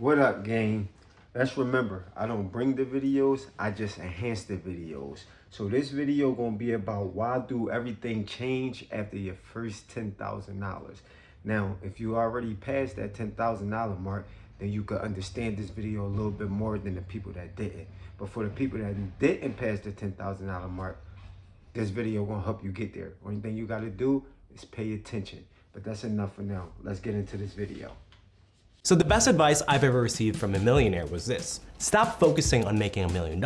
What up, gang? Let's remember, I don't bring the videos, I just enhance the videos. So this video gonna be about why do everything change after your first $10,000. Now, if you already passed that $10,000 mark, then you could understand this video a little bit more than the people that didn't. But for the people that didn't pass the $10,000 mark, this video gonna help you get there. Only thing you gotta do is pay attention. But that's enough for now. Let's get into this video. So the best advice I've ever received from a millionaire was this: stop focusing on making $1 million.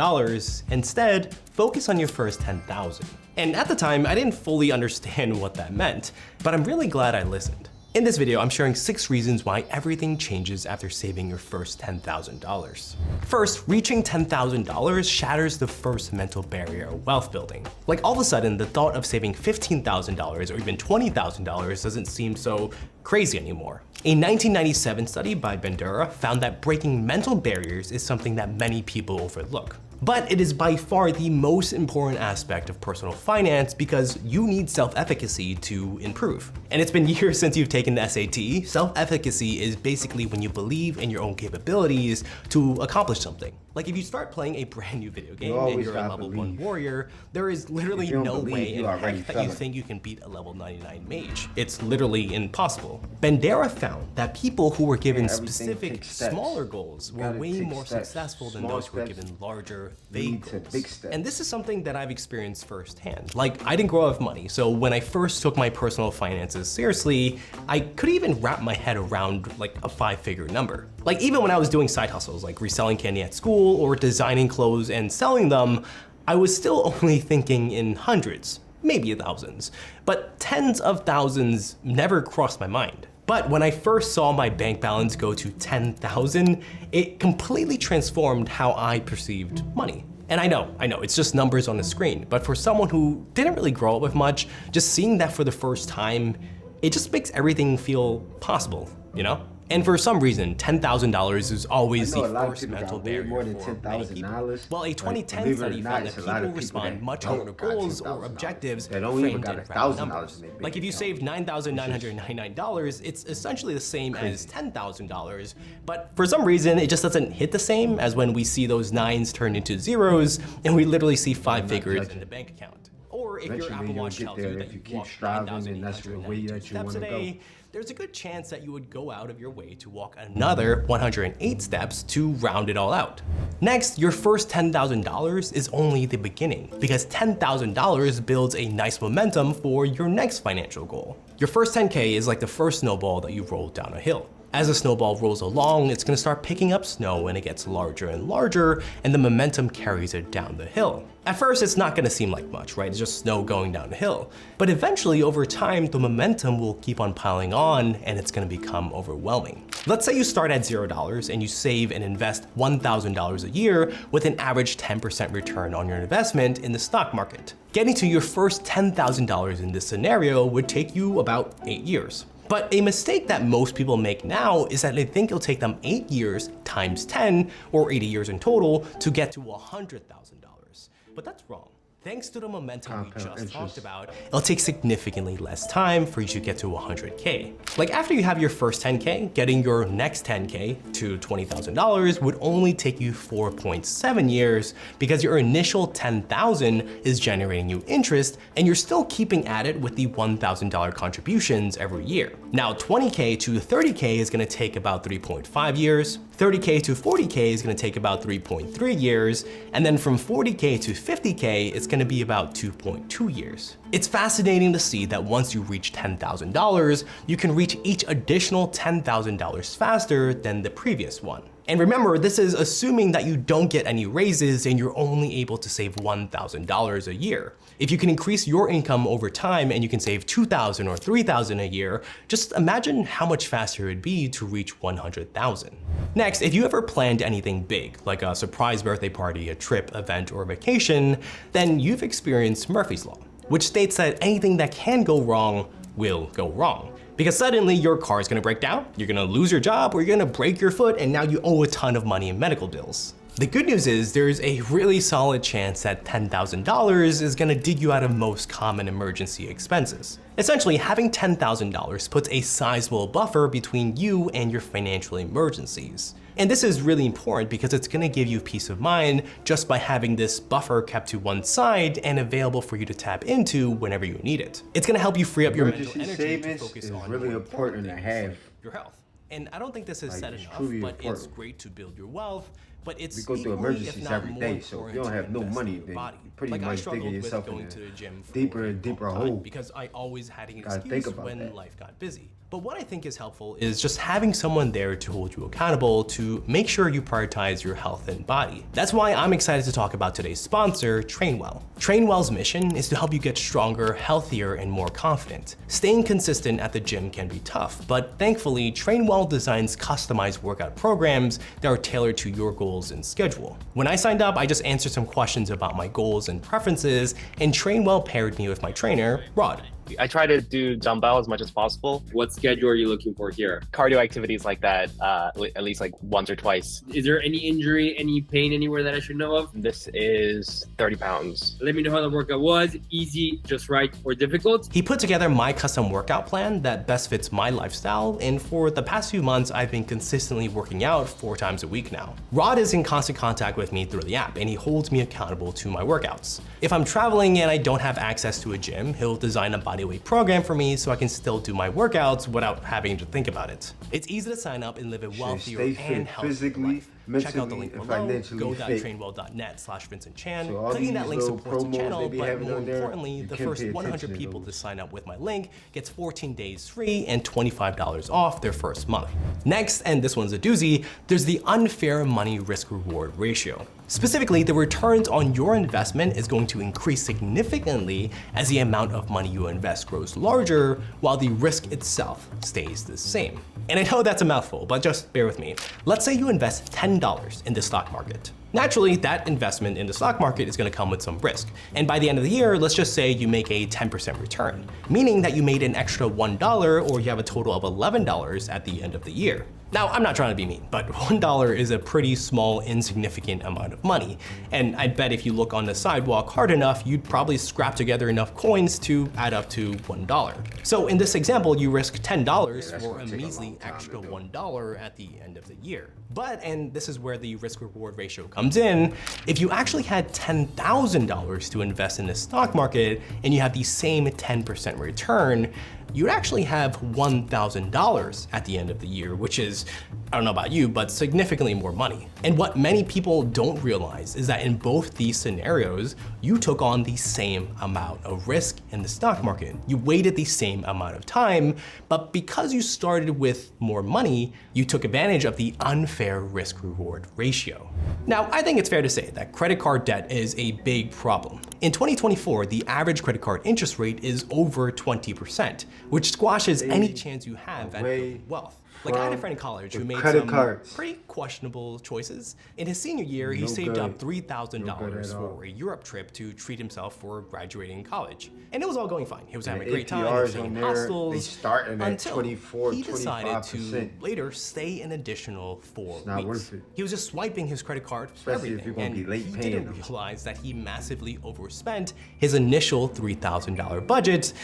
Instead, focus on your first 10,000. And at the time, I didn't fully understand what that meant, but I'm really glad I listened. In this video, I'm sharing 6 reasons why everything changes after saving your first $10,000. First, reaching $10,000 shatters the first mental barrier of wealth building. Like all of a sudden, the thought of saving $15,000 or even $20,000 doesn't seem so crazy anymore. A 1997 study by Bandura found that breaking mental barriers is something that many people overlook. But it is by far the most important aspect of personal finance because you need self-efficacy to improve. And it's been years since you've taken the SAT. Self-efficacy is basically when you believe in your own capabilities to accomplish something. Like if you start playing a brand new video game and you're a level 1 warrior, there is literally no way in heck that you think you can beat a level 99 mage. It's literally impossible. Bandura found that people who were given specific smaller goals were way more successful than those who were given larger, vague goals. And this is something that I've experienced firsthand. Like, I didn't grow up with money, so when I first took my personal finances seriously, I couldn't even wrap my head around like a 5-figure number. Like even when I was doing side hustles like reselling candy at school or designing clothes and selling them, I was still only thinking in hundreds, maybe thousands, but tens of thousands never crossed my mind. But when I first saw my bank balance go to 10,000, it completely transformed how I perceived money. And I know, it's just numbers on the screen, but for someone who didn't really grow up with much, just seeing that for the first time, it just makes everything feel possible, you know? And for some reason, $10,000 is always the first mental barrier for many people. Well, a 2010 study found that people respond much more to goals or objectives framed in round numbers. Like if you save $9,999, it's essentially the same as $10,000, but for some reason, it just doesn't hit the same as when we see those nines turn into zeros and we literally see 5 figures in the bank account. Or if your Apple Watch tells you that you walked 9,892 steps a day, there's a good chance that you would go out of your way to walk another 108 steps to round it all out. Next, your first $10,000 is only the beginning because $10,000 builds a nice momentum for your next financial goal. Your first 10K is like the first snowball that you roll down a hill. As the snowball rolls along, it's gonna start picking up snow and it gets larger and larger, and the momentum carries it down the hill. At first, it's not gonna seem like much, right? It's just snow going down the hill. But eventually, over time, the momentum will keep on piling on and it's gonna become overwhelming. Let's say you start at $0 and you save and invest $1,000 a year with an average 10% return on your investment in the stock market. Getting to your first $10,000 in this scenario would take you about 8 years. But a mistake that most people make now is that they think it'll take them 8 years times 10, or 80 years in total, to get to $100,000. But that's wrong. Thanks to the momentum we just talked about, it'll take significantly less time for you to get to 100K. Like after you have your first 10K, getting your next 10K to $20,000 would only take you 4.7 years because your initial 10,000 is generating you interest and you're still keeping at it with the $1,000 contributions every year. Now 20K to 30K is gonna take about 3.5 years, 30K to 40K is gonna take about 3.3 years, and then from 40K to 50K, it's gonna be about 2.2 years. It's fascinating to see that once you reach $10,000, you can reach each additional $10,000 faster than the previous one. And remember, this is assuming that you don't get any raises and you're only able to save $1,000 a year. If you can increase your income over time and you can save $2,000 or $3,000 a year, just imagine how much faster it would be to reach $100,000. Next, if you ever planned anything big, like a surprise birthday party, a trip, event, or vacation, then you've experienced Murphy's Law, which states that anything that can go wrong will go wrong. Because suddenly your car is gonna break down, you're gonna lose your job, or you're gonna break your foot and now you owe a ton of money in medical bills. The good news is there's a really solid chance that $10,000 is gonna dig you out of most common emergency expenses. Essentially, having $10,000 puts a sizable buffer between you and your financial emergencies. And this is really important because it's gonna give you peace of mind just by having this buffer kept to one side and available for you to tap into whenever you need it. It's gonna help you free up your mental Emergency energy to savings focus is on really more important to things have. like your health. And I don't think this is Like, said it's enough, truly but it's important. great to build your wealth. But it's We go through equally, emergencies if not every more day, so if you important don't to have no invest in money, your then body. you pretty Like I much struggled digging with yourself going in to the gym for deeper a and deeper long time hole. because I always had an Gotta excuse think about when that. life got busy. But what I think is helpful is just having someone there to hold you accountable to make sure you prioritize your health and body. That's why I'm excited to talk about today's sponsor, Trainwell. Trainwell's mission is to help you get stronger, healthier, and more confident. Staying consistent at the gym can be tough, but thankfully, Trainwell designs customized workout programs that are tailored to your goals and schedule. When I signed up, I just answered some questions about my goals and preferences, and Trainwell paired me with my trainer, Rod. I try to do dumbbell as much as possible. What schedule are you looking for here? Cardio activities like that, at least like once or twice. Is there any injury, any pain anywhere that I should know of? This is 30 pounds. Let me know how the workout was. Easy, just right, or difficult. He put together my custom workout plan that best fits my lifestyle, and for the past few months, I've been consistently working out 4 times a week now. Rod is in constant contact with me through the app, and he holds me accountable to my workouts. If I'm traveling and I don't have access to a gym, he'll design a bodyweight program for me so I can still do my workouts without having to think about it. It's easy to sign up and live a wealthier stay fit and healthier physically, life. Check out the mentally, link and below, financially go.trainwell.net/Vincent Chan. So all Clicking that these link little supports the promos channel, they be but having more on there, importantly, you the can first pay 100 attention to people those. to sign up with my link gets 14 days free and $25 off their first month. Next, and this one's a doozy, there's the unfair money risk reward ratio. Specifically, the returns on your investment is going to increase significantly as the amount of money you invest grows larger, while the risk itself stays the same. And I know that's a mouthful, but just bear with me. Let's say you invest $10 in the stock market. Naturally, that investment in the stock market is going to come with some risk. And by the end of the year, let's just say you make a 10% return, meaning that you made an extra $1 or you have a total of $11 at the end of the year. Now, I'm not trying to be mean, but $1 is a pretty small, insignificant amount of money. And I bet if you look on the sidewalk hard enough, you'd probably scrap together enough coins to add up to $1. So in this example, you risk $10 that's for gonna a take a measly long time extra to do. $1 at the end of the year. But, and this is where the risk reward ratio comes in, if you actually had $10,000 to invest in the stock market and you have the same 10% return, you'd actually have $1,000 at the end of the year, which is, I don't know about you, but significantly more money. And what many people don't realize is that in both these scenarios, you took on the same amount of risk in the stock market. You waited the same amount of time, but because you started with more money, you took advantage of the unfair risk-reward ratio. Now, I think it's fair to say that credit card debt is a big problem. In 2024, the average credit card interest rate is over 20%, which squashes any chance you have at building wealth. Like I had a friend in college who the made credit some cards. pretty questionable choices. In his senior year, he No saved good. up $3,000 No good at all. for a Europe trip to treat himself for graduating college. And it was all going fine. He was having a And great time, he APRs was staying on in there, hostels, they starting at until 24, he decided to 25%. later stay an additional 4 It's not weeks. worth it. He was just swiping his credit card for Especially if everything, you're gonna and be late he paying didn't them. realize that he massively overspent his initial $3,000 budget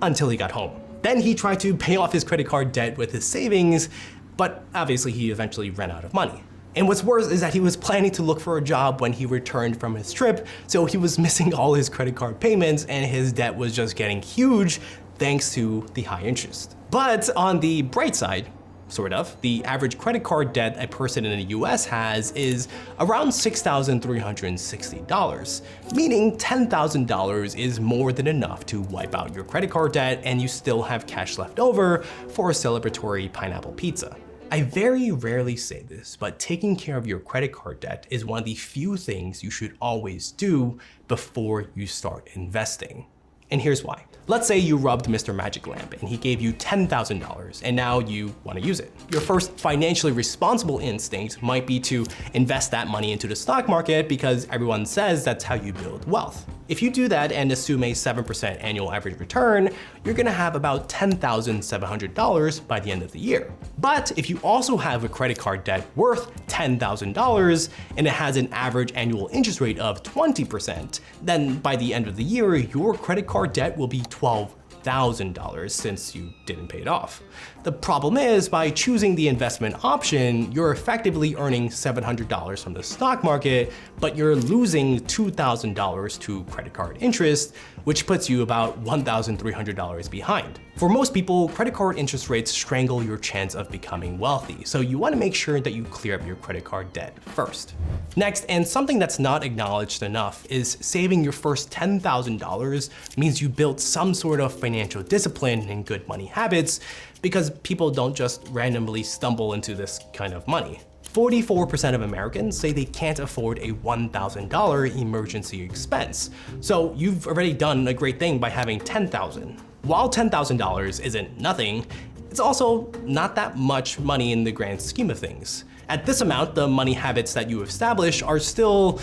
until he got home. Then he tried to pay off his credit card debt with his savings, but obviously he eventually ran out of money. And what's worse is that he was planning to look for a job when he returned from his trip, so he was missing all his credit card payments and his debt was just getting huge thanks to the high interest. But on the bright side, sort of, the average credit card debt a person in the US has is around $6,360, meaning $10,000 is more than enough to wipe out your credit card debt and you still have cash left over for a celebratory pineapple pizza. I very rarely say this, but taking care of your credit card debt is one of the few things you should always do before you start investing. And here's why. Let's say you rubbed Mr. Magic Lamp and he gave you $10,000 and now you want to use it. Your first financially responsible instinct might be to invest that money into the stock market because everyone says that's how you build wealth. If you do that and assume a 7% annual average return, you're gonna have about $10,700 by the end of the year. But if you also have a credit card debt worth $10,000 and it has an average annual interest rate of 20%, then by the end of the year, your credit card debt will be $12,000 since you didn't pay it off. The problem is, by choosing the investment option, you're effectively earning $700 from the stock market, but you're losing $2,000 to credit card interest, which puts you about $1,300 behind. For most people, credit card interest rates strangle your chance of becoming wealthy, so you want to make sure that you clear up your credit card debt first. Next, and something that's not acknowledged enough, is saving your first $10,000 means you built some sort of financial discipline and good money habits, because people don't just randomly stumble into this kind of money. 44% of Americans say they can't afford a $1,000 emergency expense. So you've already done a great thing by having $10,000. While $10,000 isn't nothing, it's also not that much money in the grand scheme of things. At this amount, the money habits that you establish are still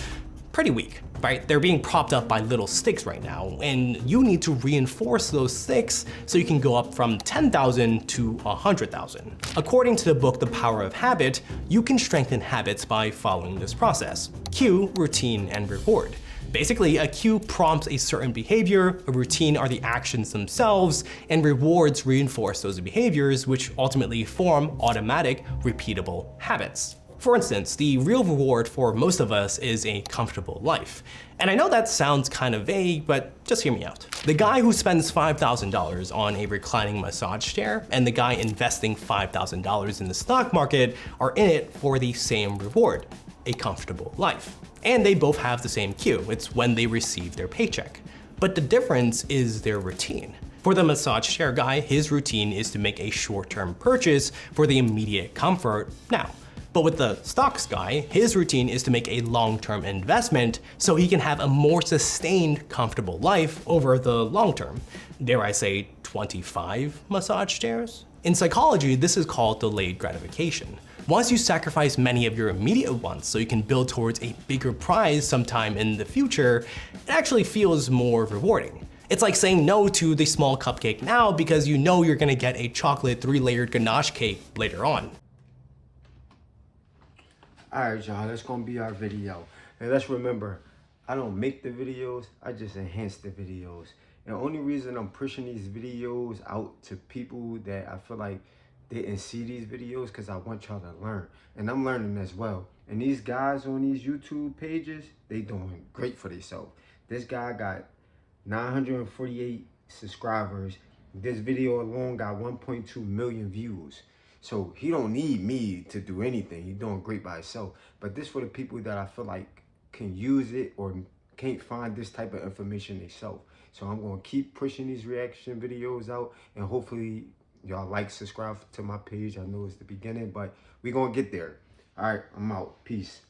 pretty weak, right? They're being propped up by little sticks right now, and you need to reinforce those sticks so you can go up from 10,000 to 100,000. According to the book, The Power of Habit, you can strengthen habits by following this process: cue, routine, and reward. Basically, a cue prompts a certain behavior, a routine are the actions themselves, and rewards reinforce those behaviors, which ultimately form automatic, repeatable habits. For instance, the real reward for most of us is a comfortable life. And I know that sounds kind of vague, but just hear me out. The guy who spends $5,000 on a reclining massage chair and the guy investing $5,000 in the stock market are in it for the same reward: a comfortable life. And they both have the same cue: it's when they receive their paycheck. But the difference is their routine. For the massage chair guy, his routine is to make a short-term purchase for the immediate comfort now. But with the stocks guy, his routine is to make a long-term investment so he can have a more sustained, comfortable life over the long term. Dare I say 25 massage chairs? In psychology, this is called delayed gratification. Once you sacrifice many of your immediate wants so you can build towards a bigger prize sometime in the future, it actually feels more rewarding. It's like saying no to the small cupcake now because you know you're gonna get a chocolate 3-layered ganache cake later on. Alright y'all, that's gonna be our video. And let's remember, I don't make the videos, I just enhance the videos. And the only reason I'm pushing these videos out to people that I feel like didn't see these videos, because I want y'all to learn. And I'm learning as well. And these guys on these YouTube pages, they doing great for themselves. This guy got 948 subscribers. This video alone got 1.2 million views. So he don't need me to do anything. He's doing great by himself. But this for the people that I feel like can use it or can't find this type of information themselves. So I'm going to keep pushing these reaction videos out, and hopefully y'all like, subscribe to my page. I know it's the beginning, but we're going to get there. All right, I'm out. Peace.